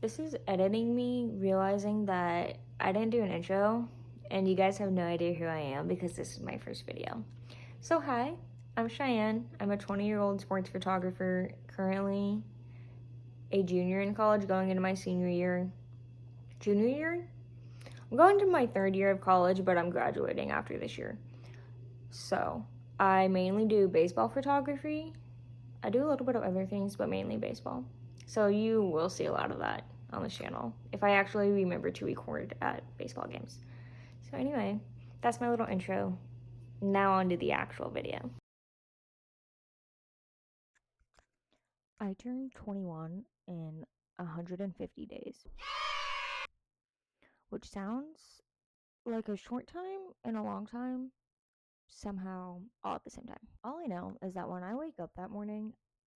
This is editing me realizing that I didn't do an intro and you guys have no idea who I am because this is my first video. So hi, I'm Cheyenne. I'm a 20-year-old sports photographer, currently a junior in college going into my senior year. Junior year? I'm going to my third year of college, but I'm graduating after this year. So I mainly do baseball photography. I do a little bit of other things, but mainly baseball. So you will see a lot of that on this channel if I actually remember to record at baseball games. So anyway, that's my little intro. Now on to the actual video. I turned 21 in 150 days, which sounds like a short time and a long time, somehow all at the same time. All I know is that when I wake up that morning,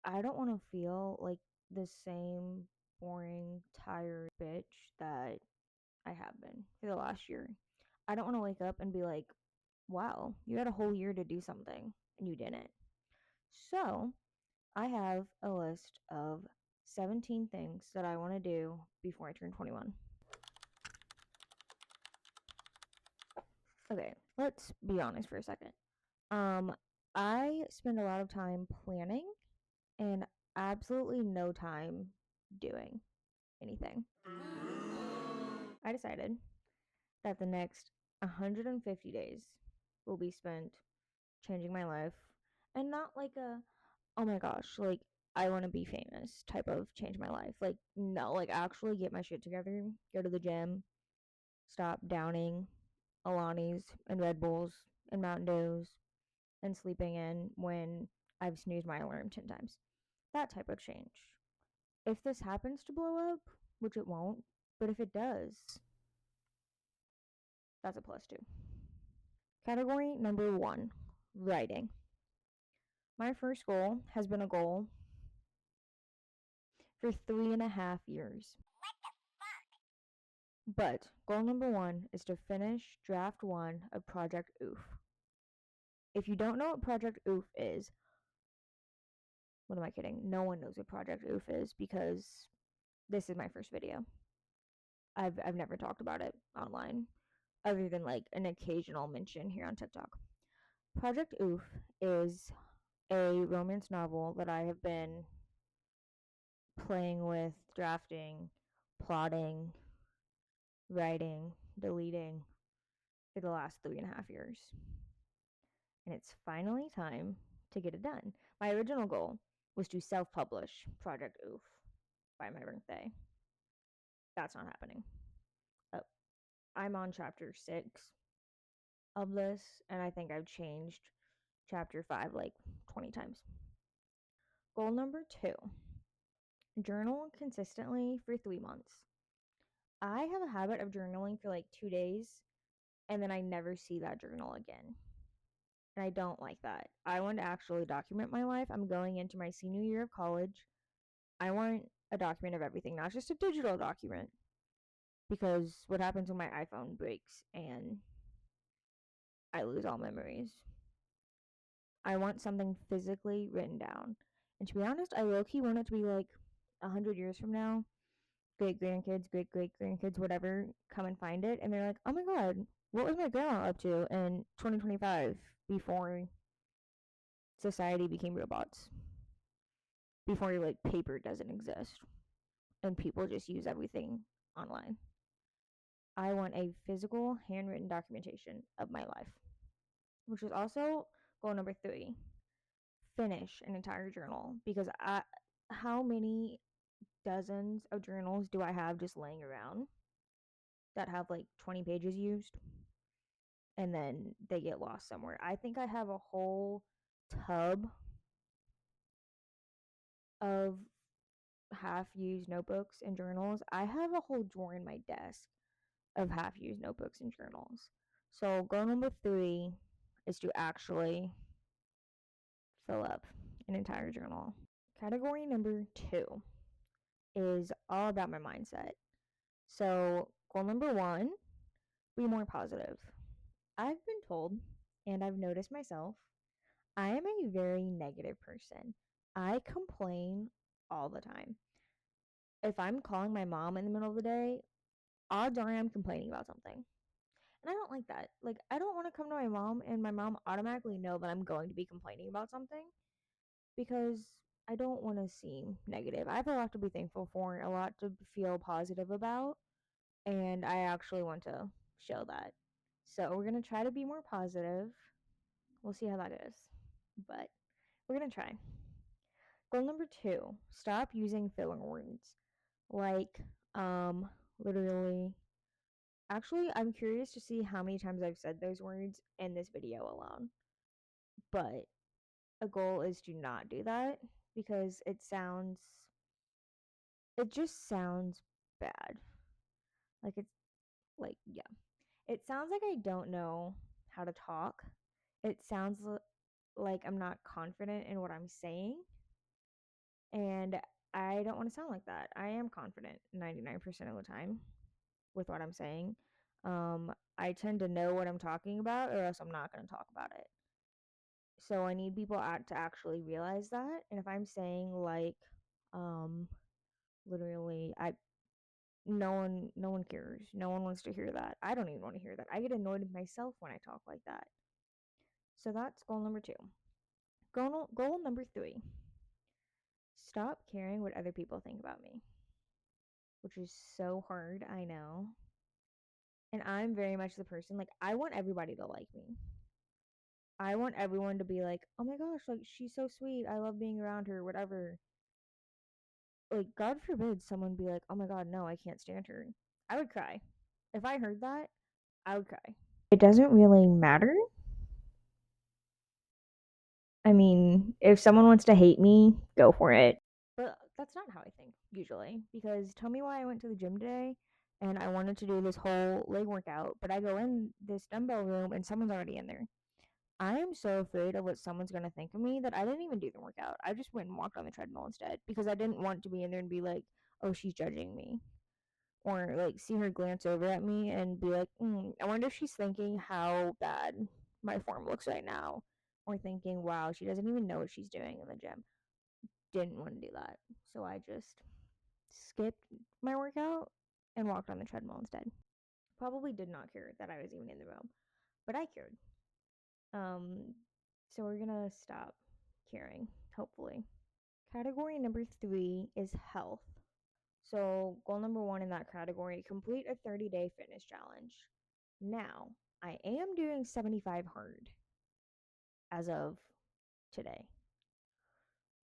I don't want to feel like the same boring, tired bitch that I have been for the last year. I don't want to wake up and be like, wow, you had a whole year to do something and you didn't. So I have a list of 17 things that I want to do before I turn 21. Okay, let's be honest for a second. I spend a lot of time planning and absolutely no time doing anything. I decided that the next 150 days will be spent changing my life, and not like a, oh my gosh, like I want to be famous type of change my life. Like, no, like actually get my shit together, go to the gym, stop downing Alani's and Red Bulls and Mountain Dews and sleeping in when I've snoozed my alarm 10 times. That type of change. If this happens to blow up, which it won't, but if it does, that's a plus two. Category number one, writing. My first goal has been a goal for 3.5 years. But goal number one is to finish draft one of Project Oof. If you don't know what Project Oof is, what am I kidding? No one knows what Project Oof is because this is my first video. I've never talked about it online other than like an occasional mention here on TikTok. Project Oof is a romance novel that I have been playing with, drafting, plotting, writing, deleting for the last 3.5 years. And it's finally time to get it done. My original goal was to self publish Project Oof by my birthday. That's not happening. Uh, I'm on chapter 6 of this, and I think I've changed chapter 5 like 20 times. Goal number 2, journal consistently for 3 months. I have a habit of journaling for like 2 days, and then I never see that journal again. And I don't like that. I want to actually document my life. I'm going into my senior year of college. I want a document of everything, not just a digital document. Because what happens when my iPhone breaks and I lose all memories? I want something physically written down. And to be honest, I low key want it to be like 100 years from now. Great grandkids, great great grandkids, whatever, come and find it. And they're like, oh my God, what was my grandma up to in 2025 before society became robots? Before like paper doesn't exist and people just use everything online. I want a physical handwritten documentation of my life, which is also goal number 3. Finish an entire journal because how many dozens of journals do I have just laying around that have like 20 pages used and then they get lost somewhere? I think I have a whole tub of half used notebooks and journals. I have a whole drawer in my desk of half used notebooks and journals. So, goal number 3 is to actually fill up an entire journal. Category number 2 is all about my mindset. So, goal number 1, be more positive. I've been told, and I've noticed myself, I am a very negative person. I complain all the time. if I'm calling my mom in the middle of the day, odds are I'm complaining about something. And I don't like that. Like, I don't want to come to my mom and my mom automatically know that I'm going to be complaining about something because I don't want to seem negative. I have a lot to be thankful for, a lot to feel positive about, and I actually want to show that. So, we're going to try to be more positive. We'll see how that goes. But we're going to try. Goal number 2, stop using filler words. Like, literally. Actually, I'm curious to see how many times I've said those words in this video alone. But a goal is to not do that because it just sounds bad. Like it's like, yeah. It sounds like I don't know how to talk. It sounds like I'm not confident in what I'm saying. And I don't want to sound like that. I am confident 99% of the time with what I'm saying. I tend to know what I'm talking about, or else I'm not going to talk about it. So I need people to actually realize that. And if I'm saying like, um, literally, no one cares. No one wants to hear that. I don't even want to hear that. I get annoyed with myself when I talk like that. So that's goal number 2. Goal number 3. Stop caring what other people think about me, which is so hard. I know. And I'm very much the person, like, I want everybody to like me. I want everyone to be like, oh my gosh, like, she's so sweet. I love being around her, whatever. Like, God forbid someone be like, oh my God, no, I can't stand her. I would cry. If I heard that, I would cry. It doesn't really matter. I mean, if someone wants to hate me, go for it. But that's not how I think, usually. Because tell me why I went to the gym today and I wanted to do this whole leg workout, but I go in this dumbbell room and someone's already in there. I am so afraid of what someone's going to think of me that I didn't even do the workout. I just went and walked on the treadmill instead because I didn't want to be in there and be like, oh, she's judging me. Or like see her glance over at me and be like, I wonder if she's thinking how bad my form looks right now. Or thinking, wow, she doesn't even know what she's doing in the gym. Didn't want to do that. So I just skipped my workout and walked on the treadmill instead. Probably did not care that I was even in the room, but I cared. Um, so we're gonna stop caring, hopefully. Category number 3 is health. So, goal number 1 in that category, complete a 30-day fitness challenge. Now, I am doing 75 hard as of today.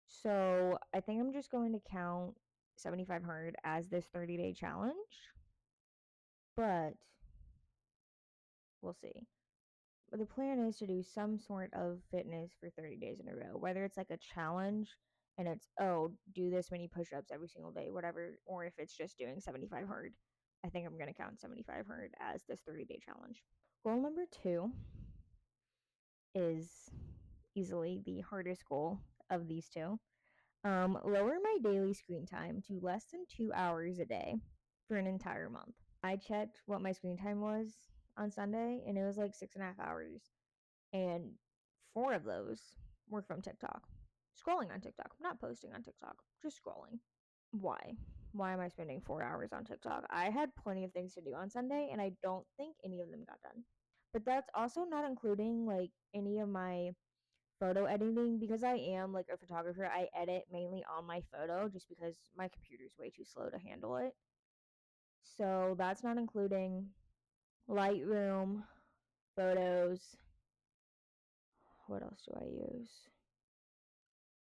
So, I think I'm just going to count 75 hard as this 30-day challenge, but we'll see. But the plan is to do some sort of fitness for 30 days in a row, whether it's like a challenge and it's, oh, do this many push ups every single day, whatever, or if it's just doing 75 hard. I think I'm going to count 75 hard as this 30-day challenge. Goal number 2 is easily the hardest goal of these two. Lower my daily screen time to less than 2 hours a day for an entire month. I checked what my screen time was on Sunday, and it was like 6.5 hours. And 4 of those were from TikTok. Scrolling on TikTok, not posting on TikTok, just scrolling. Why? Why am I spending 4 hours on TikTok? I had plenty of things to do on Sunday, and I don't think any of them got done. But that's also not including like any of my photo editing because I am like a photographer. I edit mainly on my photo just because my computer's way too slow to handle it. So that's not including Lightroom, photos. What else do I use?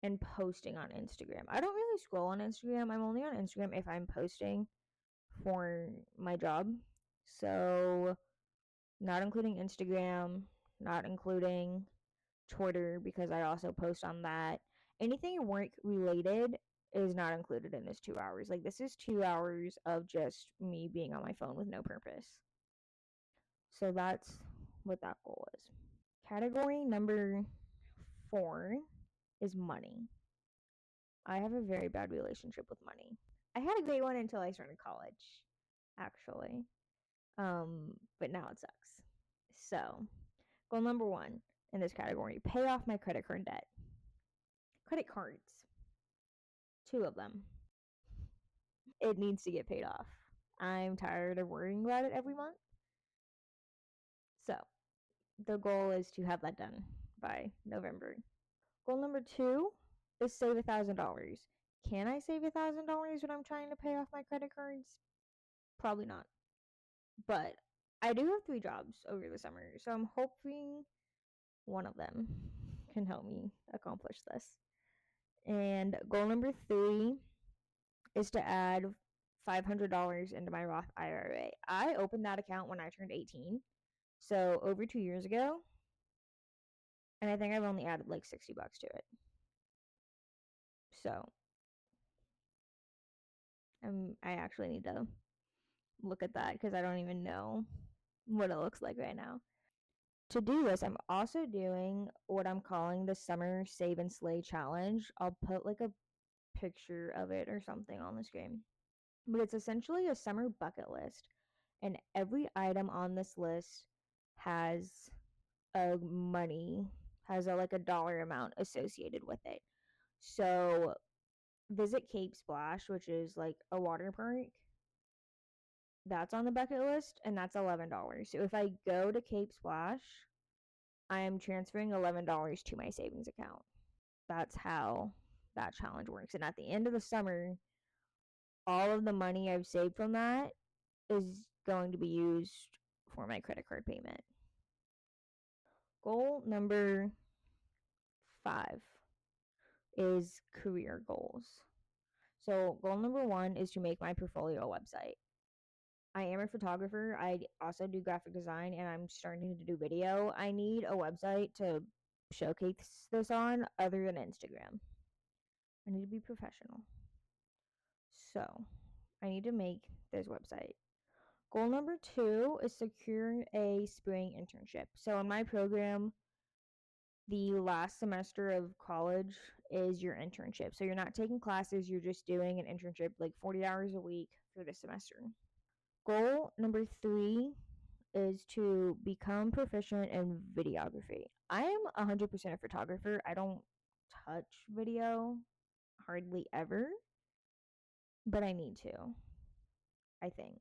And posting on Instagram. I don't really scroll on Instagram. I'm only on Instagram if I'm posting for my job. So, not including Instagram, not including Twitter because I also post on that. Anything work related is not included in this 2 hours. Like, this is 2 hours of just me being on my phone with no purpose. So, that's what that goal is. Category number 4 is money. I have a very bad relationship with money. I had a great one until I started college, actually. But now it sucks. So, goal number 1 in this category, pay off my credit card debt. Credit cards. 2 of them. it needs to get paid off. I'm tired of worrying about it every month. So the goal is to have that done by November. Goal number 2 is save $1,000. Can I save $1,000 when I'm trying to pay off my credit cards? Probably not. But I do have 3 jobs over the summer, so I'm hoping one of them can help me accomplish this. And goal number 3 is to add $500 into my Roth IRA. I opened that account when I turned 18, so over 2 years ago, and I think I've only added like $60 to it. So I actually need to look at that because I don't even know what it looks like right now. To do this, I'm also doing what I'm calling the Summer Save and Slay Challenge. I'll put like a picture of it or something on the screen. But it's essentially a summer bucket list, and every item on this list has like a dollar amount associated with it. So visit Cape Splash, which is like a water park. That's on the bucket list, and that's $11. So if I go to Cape Splash, I am transferring $11 to my savings account. That's how that challenge works. And at the end of the summer, all of the money I've saved from that is going to be used for my credit card payment. Goal number 5 is career goals. So goal number 1 is to make my portfolio website. I am a photographer. I also do graphic design, and I'm starting to do video. I need a website to showcase this on other than Instagram. I need to be professional. So I need to make this website. Goal number 2 is secure a spring internship. So in my program, the last semester of college is your internship. So you're not taking classes, you're just doing an internship like 40 hours a week for this semester. Goal number 3 is to become proficient in videography. I am 100% a photographer. I don't touch video hardly ever, but I need to. I think.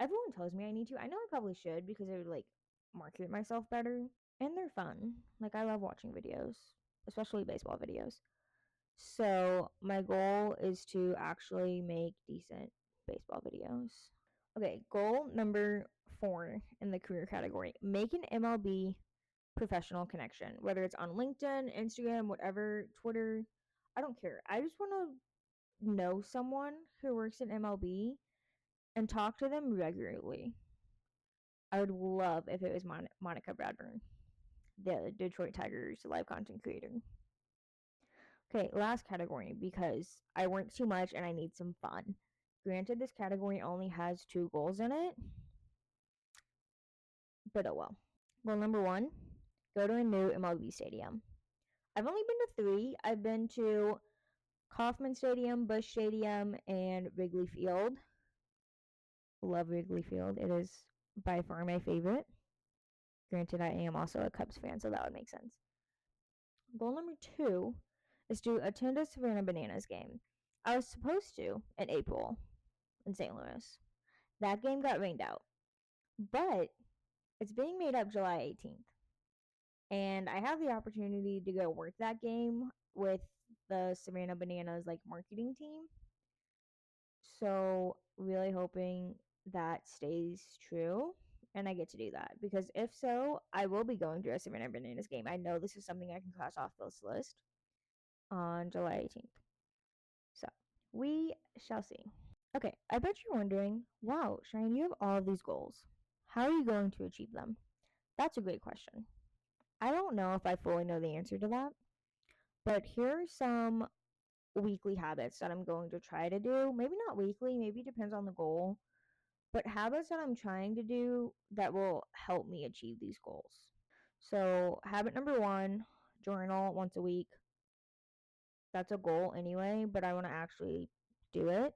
Everyone tells me I need to. I know I probably should because it would like market myself better. And they're fun. Like I love watching videos, especially baseball videos. So my goal is to actually make decent baseball videos. Okay, goal number 4 in the career category. Make an MLB professional connection, whether it's on LinkedIn, Instagram, whatever, Twitter. I don't care. I just want to know someone who works in MLB and talk to them regularly. I would love if it was Monica Bradburn, the Detroit Tigers live content creator. Okay, last category, because I work too much and I need some fun. Granted, this category only has 2 goals in it, but oh well. Goal number 1, go to a new MLB stadium. I've only been to 3. I've been to Kauffman Stadium, Busch Stadium, and Wrigley Field. Love Wrigley Field. It is by far my favorite. Granted, I am also a Cubs fan, so that would make sense. Goal number 2 is to attend a Savannah Bananas game. I was supposed to in April in St. Louis. That game got rained out, but it's being made up July 18th. And I have the opportunity to go work that game with the Savannah Bananas like marketing team. So really hoping that stays true and I get to do that, because if so, I will be going to a Savannah Bananas game. I know this is something I can cross off this list on July 18th. So we shall see. Okay, I bet you're wondering, wow, Cheyenne, you have all of these goals. How are you going to achieve them? That's a great question. I don't know if I fully know the answer to that, but here are some weekly habits that I'm going to try to do. Maybe not weekly, maybe it depends on the goal, but habits that I'm trying to do that will help me achieve these goals. So, habit number 1, journal once a week. That's a goal anyway, but I want to actually do it.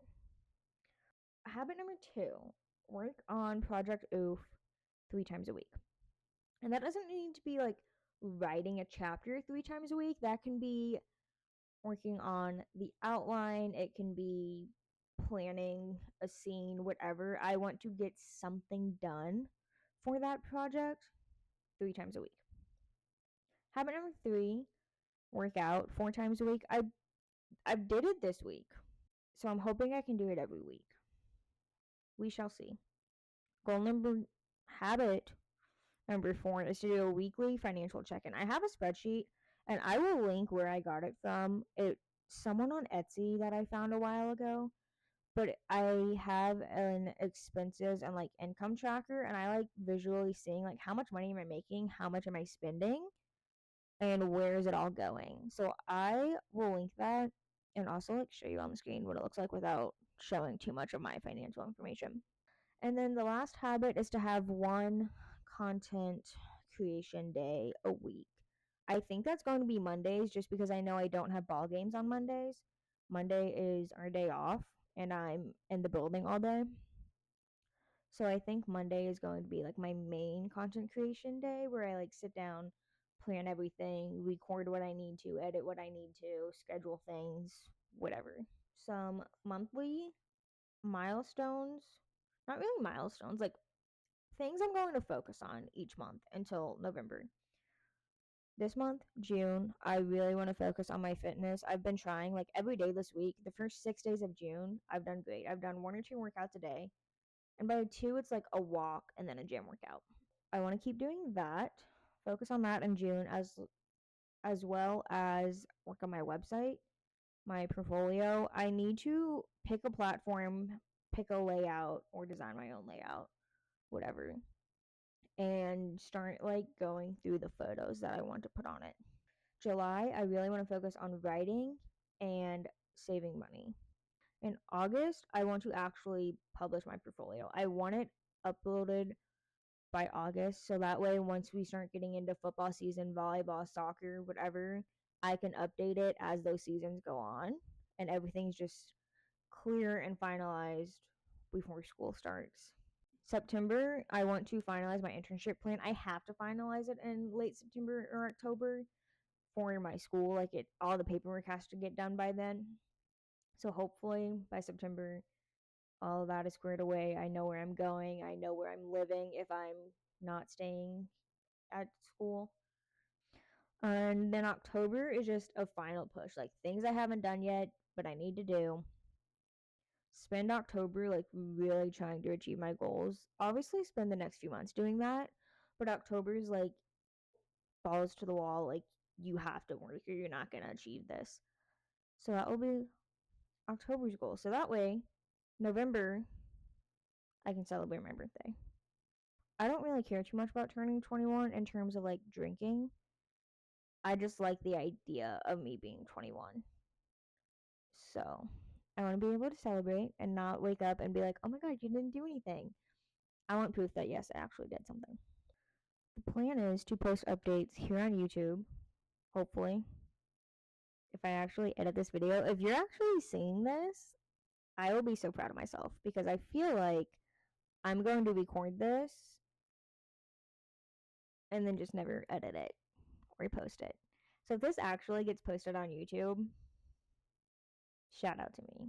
Habit number 2, work on Project Oof 3 times a week. And that doesn't need to be like writing a chapter 3 times a week. That can be working on the outline. It can be planning a scene, whatever. I want to get something done for that project 3 times a week. Habit number 3, work out 4 times a week. I did it this week, so I'm hoping I can do it every week. We shall see. Habit number 4 is to do a weekly financial check-in. I have a spreadsheet, and I will link where I got it from. It's someone on Etsy that I found a while ago, but I have an expenses and like income tracker, and I like visually seeing like how much money am I making, how much am I spending, and where is it all going. So I will link that and also like show you on the screen what it looks like without showing too much of my financial information. And then the last habit is to have one content creation day a week. I think that's going to be Mondays just because I know I don't have ball games on Mondays. Monday is our day off and I'm in the building all day. So I think Monday is going to be like my main content creation day where I like sit down, plan everything, record what I need to, edit what I need to, schedule things, whatever. Some monthly milestones, not really milestones, like things I'm going to focus on each month until November. This month, June, I really want to focus on my fitness. I've been trying like every day this week. The first 6 days of June, I've done great. I've done 1 or 2 workouts a day. And by 2, it's like a walk and then a gym workout. I want to keep doing that. Focus on that in June as well as work on my website, my portfolio. I need to pick a platform, pick a layout or design my own layout, whatever. And start like going through the photos that I want to put on it. July, I really want to focus on writing and saving money. In August, I want to actually publish my portfolio. I want it uploaded by August so that way once we start getting into football season, volleyball, soccer, whatever, I can update it as those seasons go on and everything's just clear and finalized before school starts. September, I want to finalize my internship plan. I have to finalize it in late September or October for my school. Like all the paperwork has to get done by then. So hopefully by September, all of that is squared away. I know where I'm going. I know where I'm living if I'm not staying at school. And then October is just a final push, like things I haven't done yet, but I need to do. Spend October like really trying to achieve my goals. Obviously, spend the next few months doing that, but October is like balls to the wall. Like you have to work or you're not going to achieve this. So that will be October's goal. So that way, November, I can celebrate my birthday. I don't really care too much about turning 21 in terms of like drinking. I just like the idea of me being 21. So I want to be able to celebrate and not wake up and be like, oh my God, you didn't do anything. I want proof that yes, I actually did something. The plan is to post updates here on YouTube, hopefully. If I actually edit this video, if you're actually seeing this, I will be so proud of myself because I feel like I'm going to record this and then just never edit it or post it. So if this actually gets posted on YouTube, shout out to me,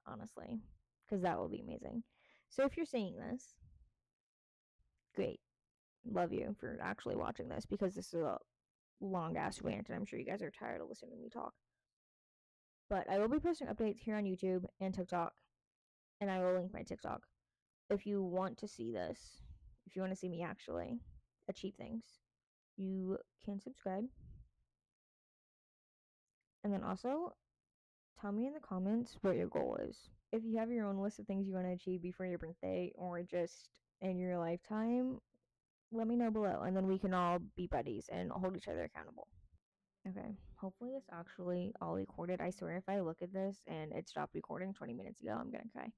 honestly, because that will be amazing. So if you're seeing this, great. Love you for actually watching this because this is a long ass rant and I'm sure you guys are tired of listening to me talk. But I will be posting updates here on YouTube and TikTok, and I will link my TikTok. If you want to see this, if you want to see me actually achieve things, you can subscribe. And then also tell me in the comments what your goal is. If you have your own list of things you want to achieve before your birthday or just in your lifetime, let me know below and then we can all be buddies and hold each other accountable. Okay, hopefully it's actually all recorded. I swear if I look at this and it stopped recording 20 minutes ago, I'm gonna cry.